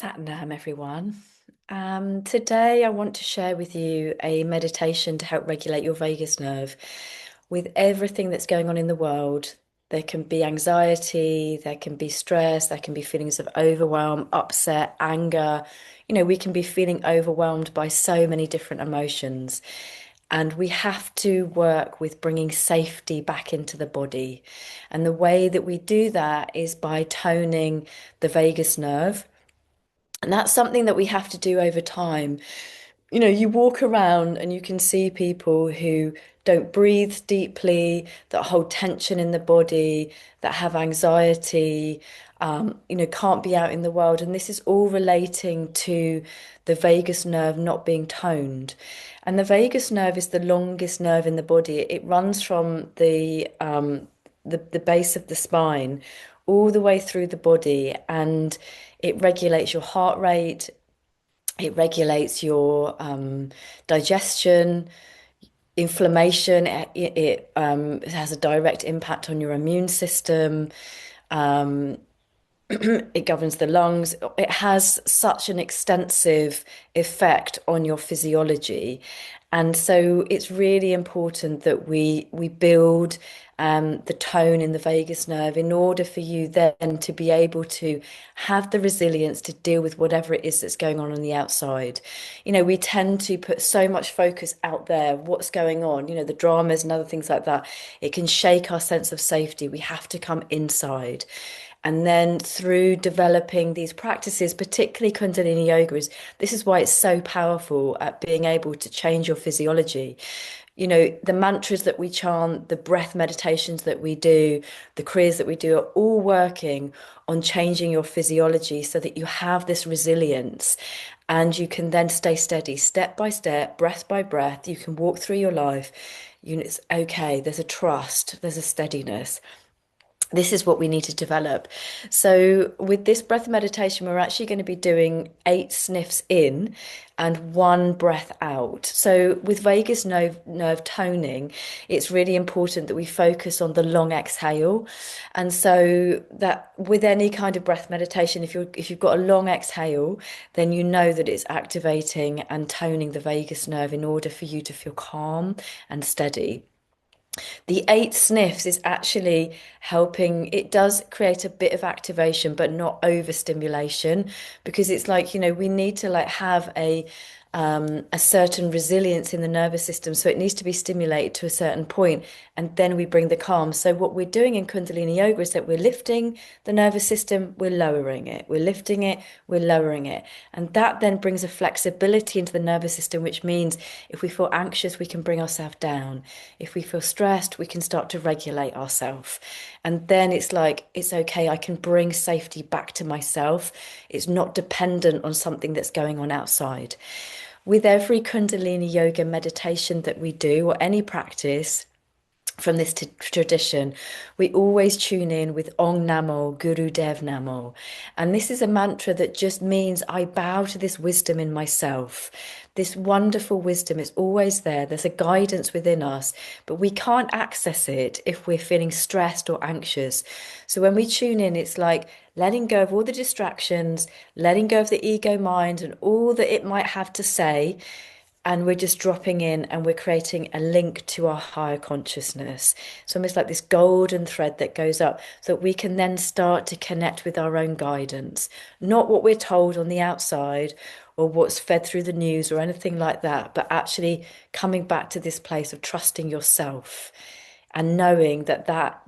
Satnam, everyone. Today, I want to share with you a meditation to help regulate your vagus nerve. With everything that's going on in the world, there can be anxiety, there can be stress, there can be feelings of overwhelm, upset, anger. We can be feeling overwhelmed by so many different emotions. And we have to work with bringing safety back into the body. And the way that we do that is by toning the vagus nerve. And that's something that we have to do over time. You walk around and you can see people who don't breathe deeply, that hold tension in the body, that have anxiety, can't be out in the world. And this is all relating to the vagus nerve not being toned. And the vagus nerve is the longest nerve in the body. It runs from the base of the spine all the way through the body, and it regulates your heart rate, it regulates your digestion, inflammation. It has a direct impact on your immune system. Um, it governs the lungs. It has such an extensive effect on your physiology. And so it's really important that we build the tone in the vagus nerve in order for you then to be able to have the resilience to deal with whatever it is that's going on the outside. We tend to put so much focus out there, what's going on, the dramas and other things like that. It can shake our sense of safety. We have to come inside. And then through developing these practices, particularly Kundalini yoga, this is why it's so powerful at being able to change your physiology. The mantras that we chant, the breath meditations that we do, the kriyas that we do are all working on changing your physiology so that you have this resilience and you can then stay steady, step by step, breath by breath. You can walk through your life. It's okay. There's a trust, there's a steadiness. This is what we need to develop. So, with this breath meditation, we're actually going to be doing 8 sniffs in and 1 breath out. So, with vagus nerve toning, it's really important that we focus on the long exhale. And so, that with any kind of breath meditation, if you've got a long exhale, then you know that it's activating and toning the vagus nerve in order for you to feel calm and steady. The 8 sniffs is actually helping. It does create a bit of activation, but not overstimulation, because it's like, we need to like have a certain resilience in the nervous system. So it needs to be stimulated to a certain point, and then we bring the calm. So what we're doing in Kundalini yoga is that we're lifting the nervous system, we're lowering it, we're lifting it, we're lowering it. And that then brings a flexibility into the nervous system, which means if we feel anxious, we can bring ourselves down. If we feel stressed, we can start to regulate ourselves. And then it's like, it's okay, I can bring safety back to myself. It's not dependent on something that's going on outside. With every Kundalini yoga meditation that we do, or any practice from this tradition, we always tune in with Ong Namo Guru Dev Namo. And this is a mantra that just means I bow to this wisdom in myself. This wonderful wisdom is always there. There's a guidance within us, but we can't access it if we're feeling stressed or anxious. So when we tune in, it's like letting go of all the distractions, letting go of the ego mind and all that it might have to say, and we're just dropping in and we're creating a link to our higher consciousness. It's almost like this golden thread that goes up so that we can then start to connect with our own guidance, not what we're told on the outside or what's fed through the news or anything like that, but actually coming back to this place of trusting yourself and knowing that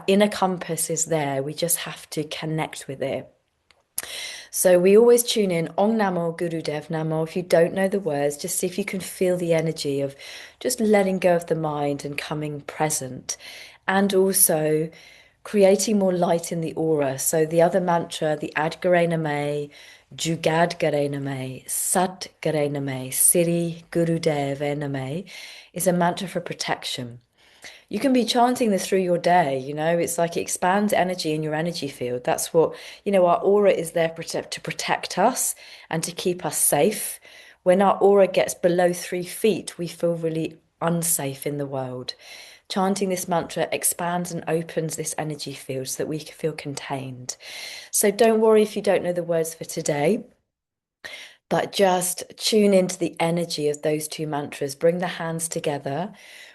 inner compass is there. We just have to connect with it. So we always tune in Ong Namo Guru Dev Namo. If you don't know the words, just see if you can feel the energy of just letting go of the mind and coming present. And also creating more light in the aura. So the other mantra, the Ad Gare Name, Jugad Gare Name, Sat Gare Name, Siri Guru Dev Name, is a mantra for protection. You can be chanting this through your day, it's like it expands energy in your energy field. That's what, our aura is there to protect us and to keep us safe. When our aura gets below 3 feet, we feel really unsafe in the world. Chanting this mantra expands and opens this energy field so that we can feel contained. So don't worry if you don't know the words for today. But just tune into the energy of those two mantras. Bring the hands together,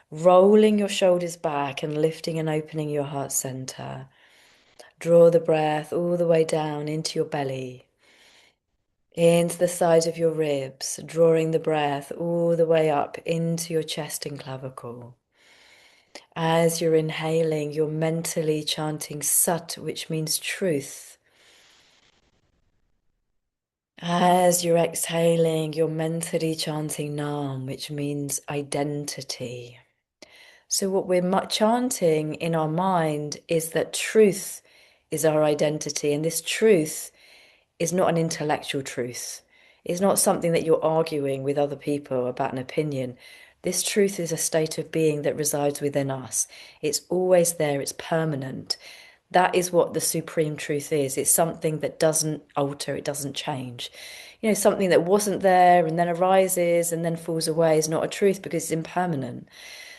rolling your shoulders back and lifting and opening your heart center. Draw the breath all the way down into your belly, into the sides of your ribs, drawing the breath all the way up into your chest and clavicle. As you're inhaling, you're mentally chanting Sat, which means truth. As you're exhaling, you're mentally chanting Nam, which means identity. So, what we're chanting in our mind is that truth is our identity, and this truth is not an intellectual truth. It's not something that you're arguing with other people about an opinion. This truth is a state of being that resides within us. It's always there, it's permanent. That is what the supreme truth is. It's something that doesn't alter, it doesn't change. You know, something that wasn't there and then arises and then falls away is not a truth because it's impermanent.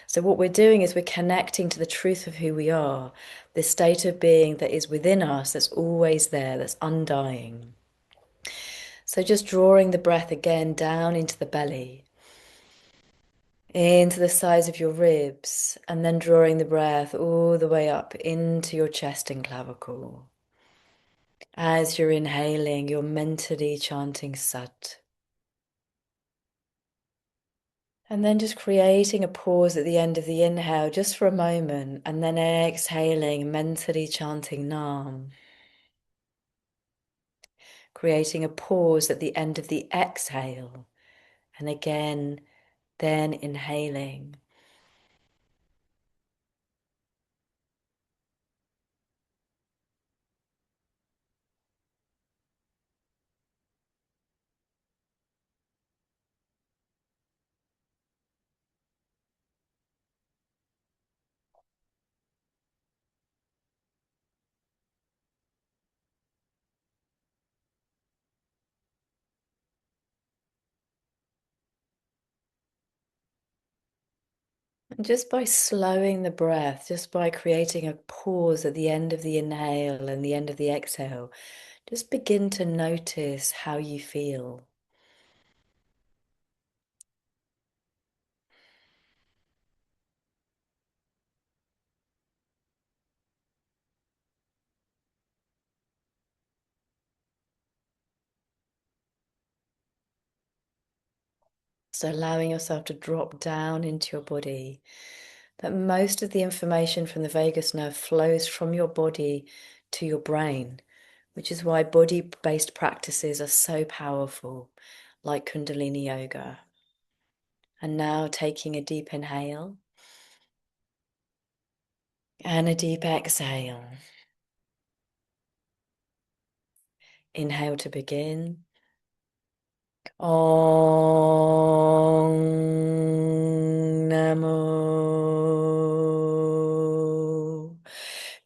So, what we're doing is we're connecting to the truth of who we are, this state of being that is within us, that's always there, that's undying. So, just drawing the breath again down into the belly, into the sides of your ribs, and then drawing the breath all the way up into your chest and clavicle. As you're inhaling, you're mentally chanting Sat. And then just creating a pause at the end of the inhale, just for a moment, and then exhaling, mentally chanting Nam. Creating a pause at the end of the exhale, and again, then inhaling. And just by slowing the breath, just by creating a pause at the end of the inhale and the end of the exhale, just begin to notice how you feel. So allowing yourself to drop down into your body. That most of the information from the vagus nerve flows from your body to your brain, which is why body-based practices are so powerful, like Kundalini yoga. And now taking a deep inhale and a deep exhale. Inhale to begin. Om Namo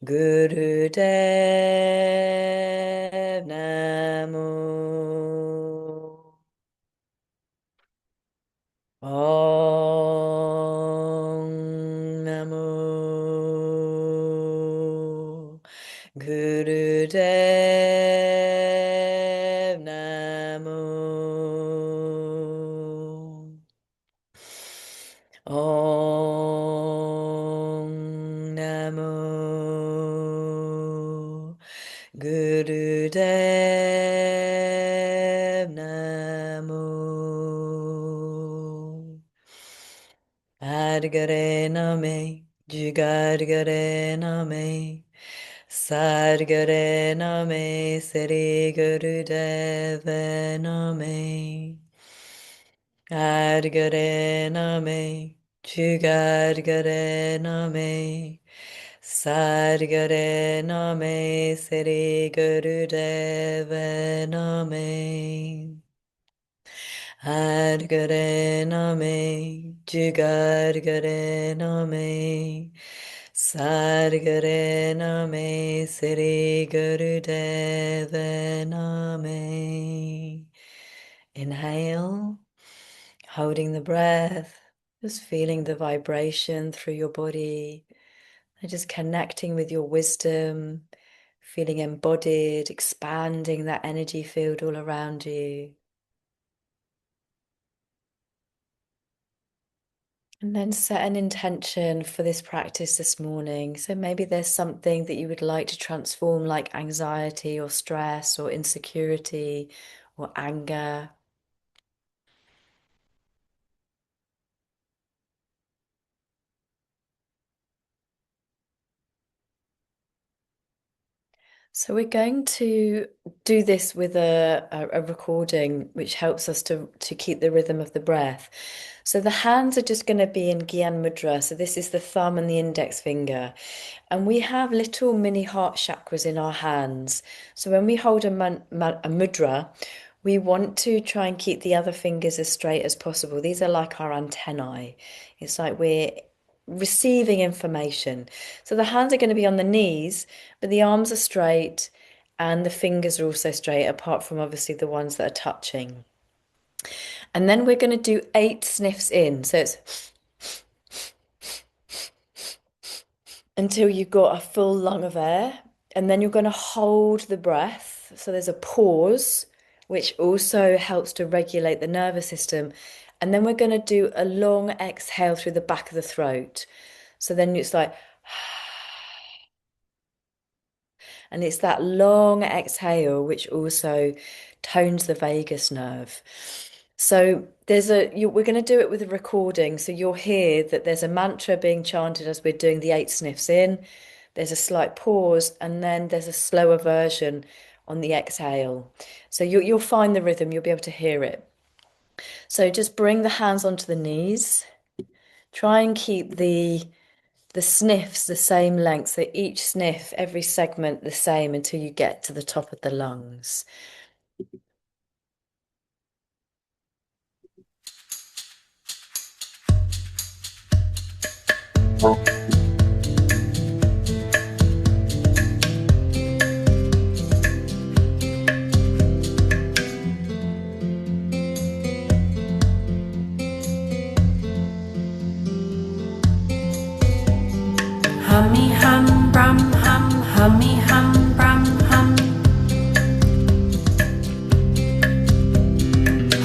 Gurudev Namo. Om Namo Gurudev Namo. Om Namo Gurudev Namo. Adgare Name, Jugadgare Name, Sadgare Name, Sri Gurudev Name. Adgare Name, Jugadgare Name, Sadgare Name, Sri Gurudev Name. Adgare Name, Jugadgare Name, Sadgare Name, Sri Gurudev Name. Inhale, holding the breath, just feeling the vibration through your body, and just connecting with your wisdom, feeling embodied, expanding that energy field all around you. And then set an intention for this practice this morning. So maybe there's something that you would like to transform, like anxiety or stress or insecurity or anger. So we're going to do this with a recording, which helps us to keep the rhythm of the breath. So the hands are just going to be in Gyan Mudra. So this is the thumb and the index finger. And we have little mini heart chakras in our hands. So when we hold a mudra, we want to try and keep the other fingers as straight as possible. These are like our antennae. It's like we're receiving information. So the hands are going to be on the knees, but the arms are straight and the fingers are also straight, apart from obviously the ones that are touching. And then we're going to do 8 sniffs in. So it's until you've got a full lung of air. And then you're going to hold the breath. So there's a pause, which also helps to regulate the nervous system. And then we're going to do a long exhale through the back of the throat. So then it's like, and it's that long exhale which also tones the vagus nerve. So we're going to do it with a recording. So you'll hear that there's a mantra being chanted as we're doing the 8 sniffs in. There's a slight pause, and then there's a slower version on the exhale. So you'll find the rhythm, you'll be able to hear it. So just bring the hands onto the knees. Try and keep the sniffs the same length. So each sniff, every segment the same until you get to the top of the lungs. Hummy hum brum hum, hummy hum brum hum.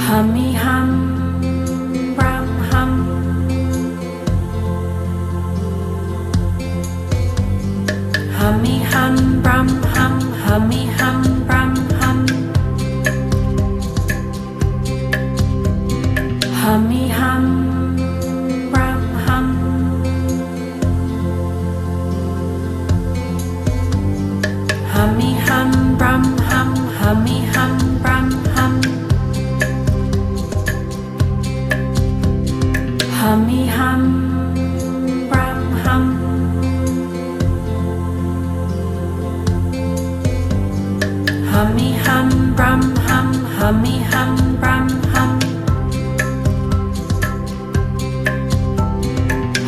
Hummy hum brum hum. Hummy hum brum hum, hummy hum brum hum. Hummy hum brum hum. Hummy hum brum hum, hummy hum brum hum. Hummy hum brum hum. Hummy hum brum hum, hummy hum brum hum.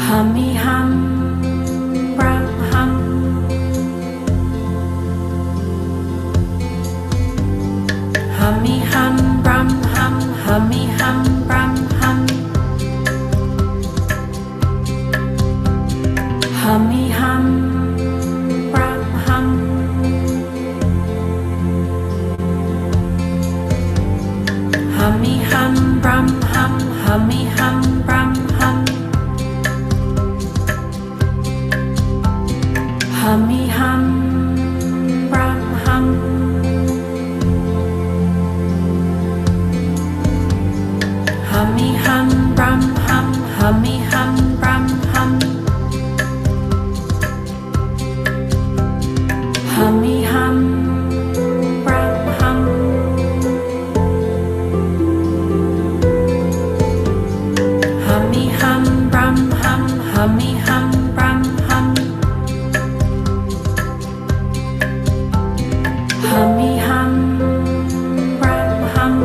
Hummy hum brum hum. Hummy hum brum hum, hummy hum brum hum. Hummy hum brum hum. Hummy hum brum hum, hummy hum brum hum. Hummy hum brum hum. Hummy hum brum hum, hummy hum brum hum. Hummy hum brum hum. Hummy hum brum hum, hummy hum brum hum. Hummy hum brum hum.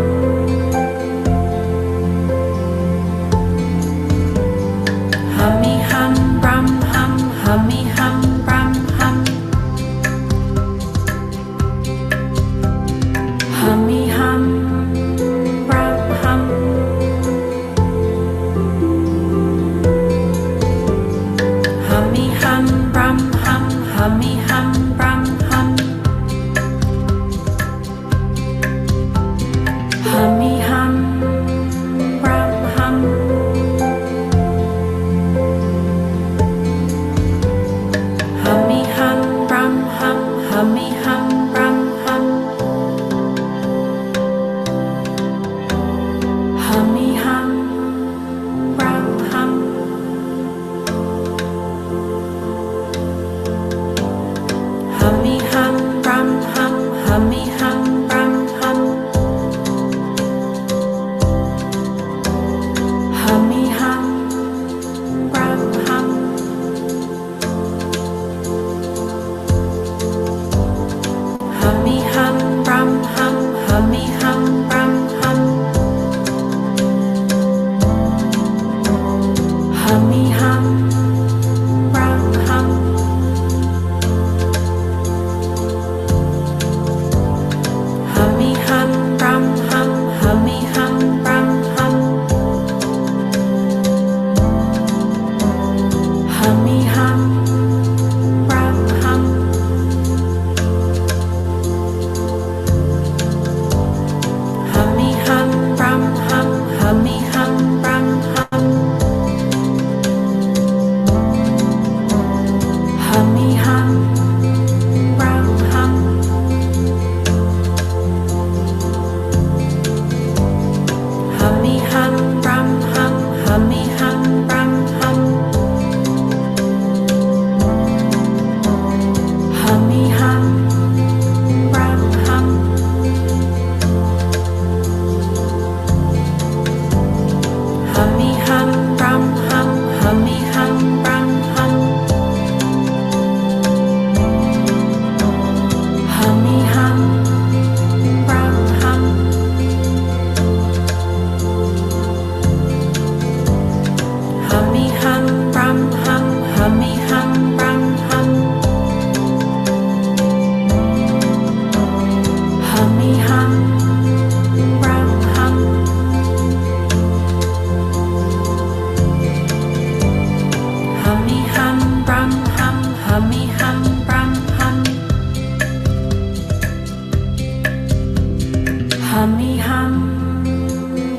hum,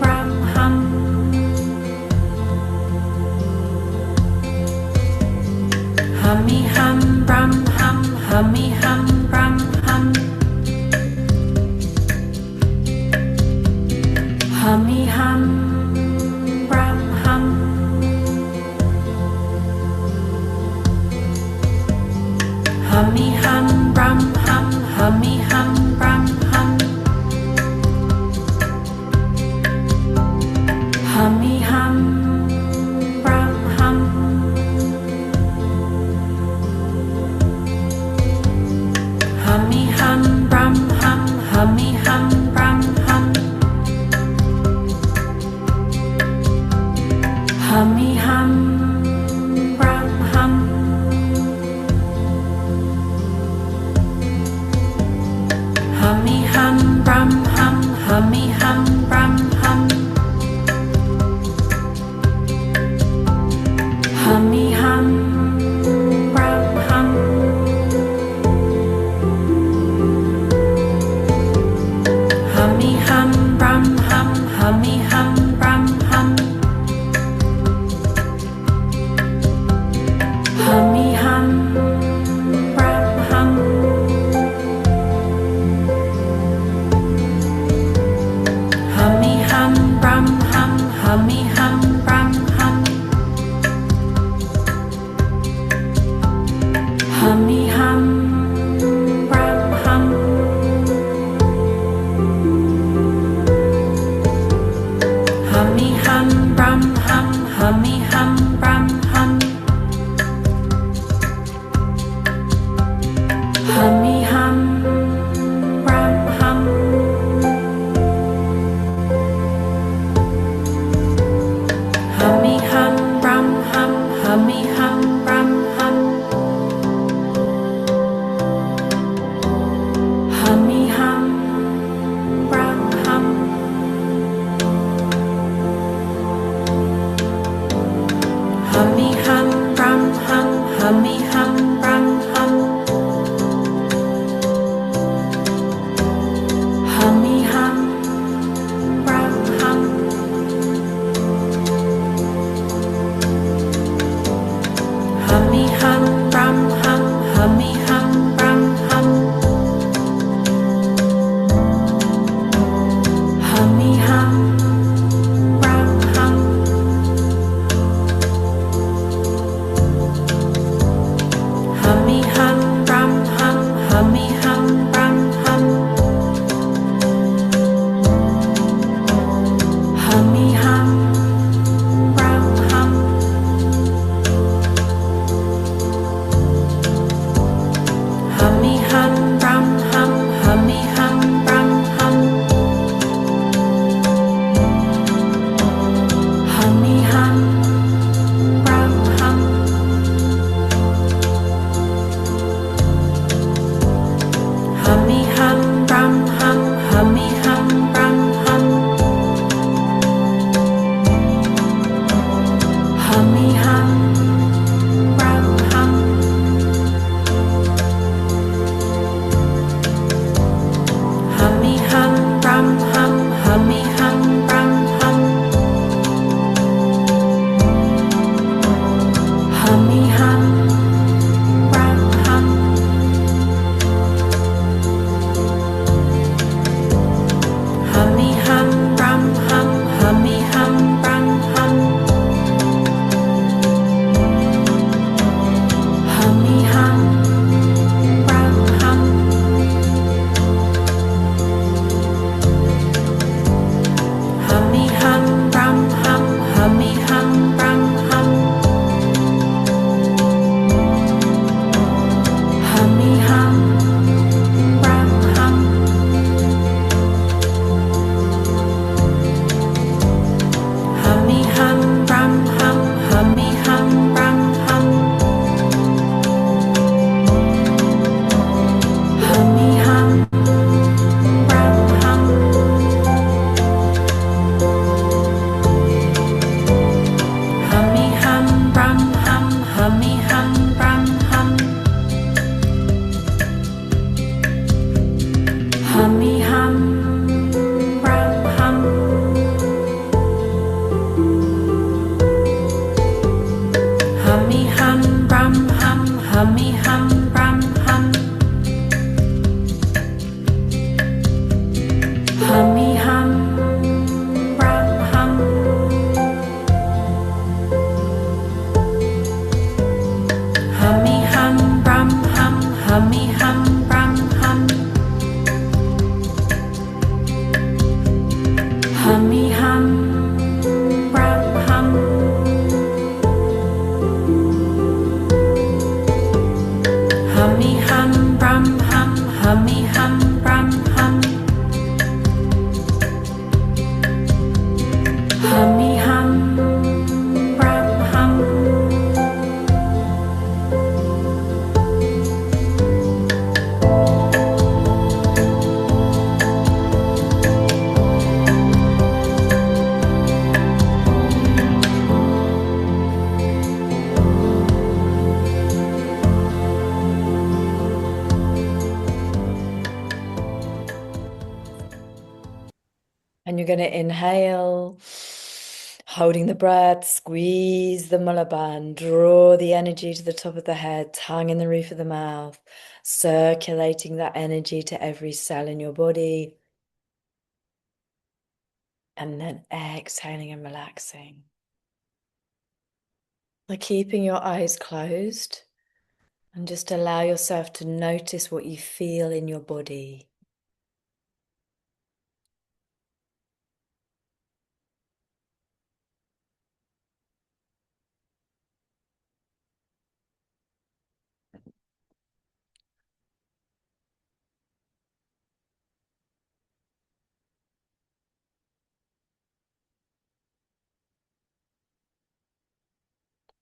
brum hum. Hummy hum, brum hum, hummy hum, brum hum. Hummy hum, brum hum. Hummy hum, brum hum, hummy hum, brum hum. Hummy hum, brum hum. Hummy hum, brum hum, hummy hum, brum hum. Hummy hum, brum hum. Hummy hum, brum hum, hummy hum, brum hum. Hummy hum, brum hum. Hummy hum, brum hum, hummy hum, brum hum. Hummy hum, brum hum. Hummy hum, brum hum, hummy hum, brum hum. Hummy hum, brum hum. Hummy hum, brum hum, hummy hum, brum hum. Hummy hum, brum hum. Hummy hum, brum hum, hummy hum, brum hum. Hummy hum, brum hum. Hummy hum, brum hum, hummy hum, brum hum. Hummy hum, brum hum. Hummy hum, brum hum, hummy hum, brum hum. Hummy hum, brum hum. you're going to inhale, holding the breath, squeeze the muller band, draw the energy to the top of the head, tongue in the roof of the mouth, circulating that energy to every cell in your body. And then exhaling and relaxing. Like keeping your eyes closed and just allow yourself to notice what you feel in your body.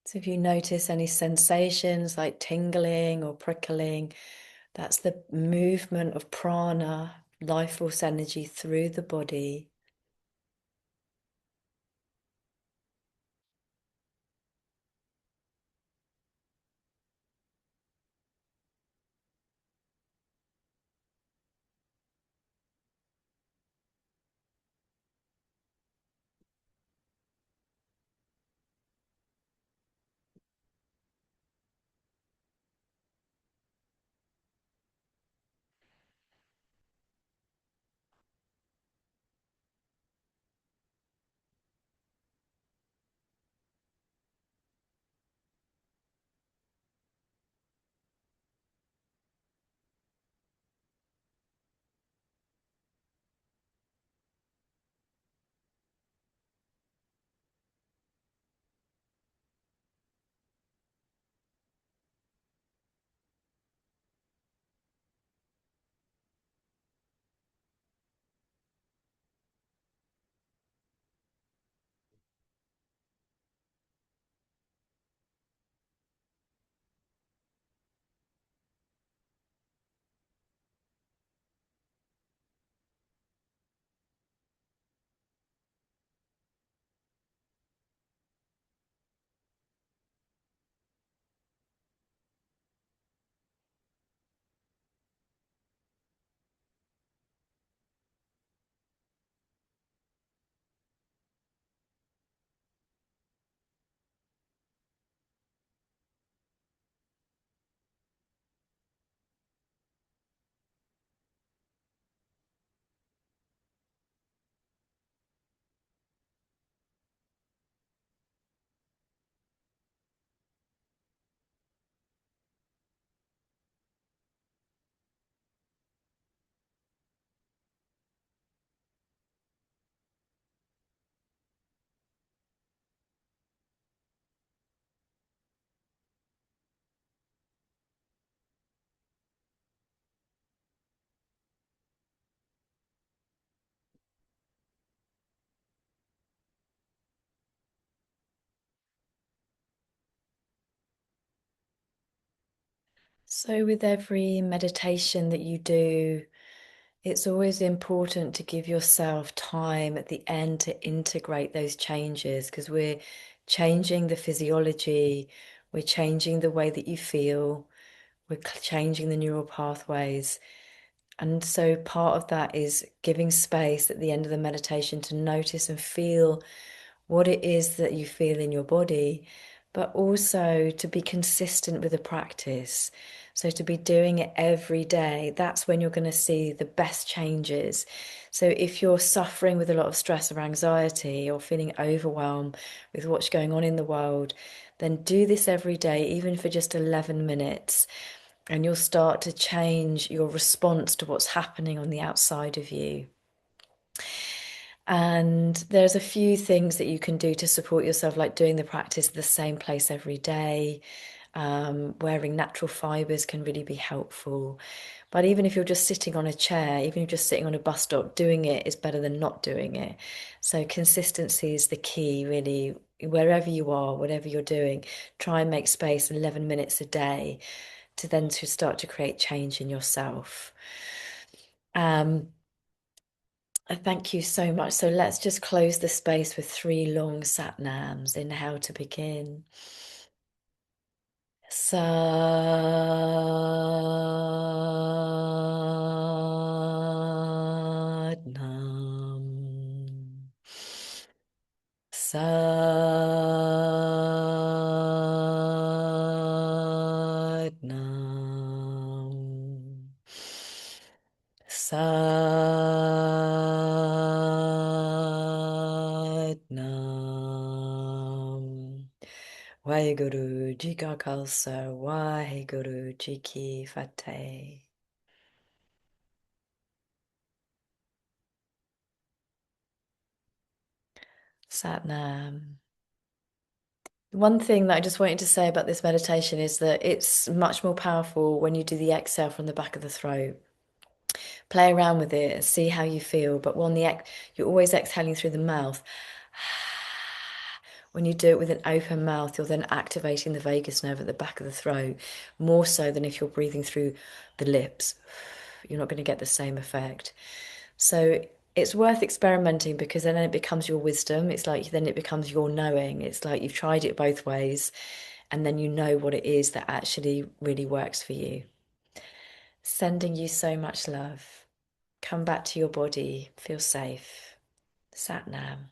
So if you notice any sensations like tingling or prickling, that's the movement of prana, life force energy through the body. So with every meditation that you do, it's always important to give yourself time at the end to integrate those changes because we're changing the physiology, we're changing the way that you feel, we're changing the neural pathways. And so part of that is giving space at the end of the meditation to notice and feel what it is that you feel in your body, but also to be consistent with the practice. So, to be doing it every day, that's when you're going to see the best changes. So, if you're suffering with a lot of stress or anxiety or feeling overwhelmed with what's going on in the world, then do this every day, even for just 11 minutes, and you'll start to change your response to what's happening on the outside of you. And there's a few things that you can do to support yourself, like doing the practice at the same place every day. Wearing natural fibers can really be helpful. But even if you're just sitting on a chair, even if you're just sitting on a bus stop, doing it is better than not doing it. So consistency is the key, really. Wherever you are, whatever you're doing, try and make space 11 minutes a day to start to create change in yourself. Um, Thank you so much. So let's just close the space with three long sat nams in how to begin. Sat Nam. Nam. Nam. Waheguru Ji Ka Khalsa, Waheguru Ji Ki Fateh. Satnam. One thing that I just wanted to say about this meditation is that it's much more powerful when you do the exhale from the back of the throat. Play around with it and see how you feel. But when you're always exhaling through the mouth. When you do it with an open mouth, you're then activating the vagus nerve at the back of the throat, more so than if you're breathing through the lips. You're not going to get the same effect. So it's worth experimenting because then it becomes your wisdom. It's like then it becomes your knowing. It's like you've tried it both ways, and then you know what it is that actually really works for you. Sending you so much love. Come back to your body. Feel safe. Sat Nam.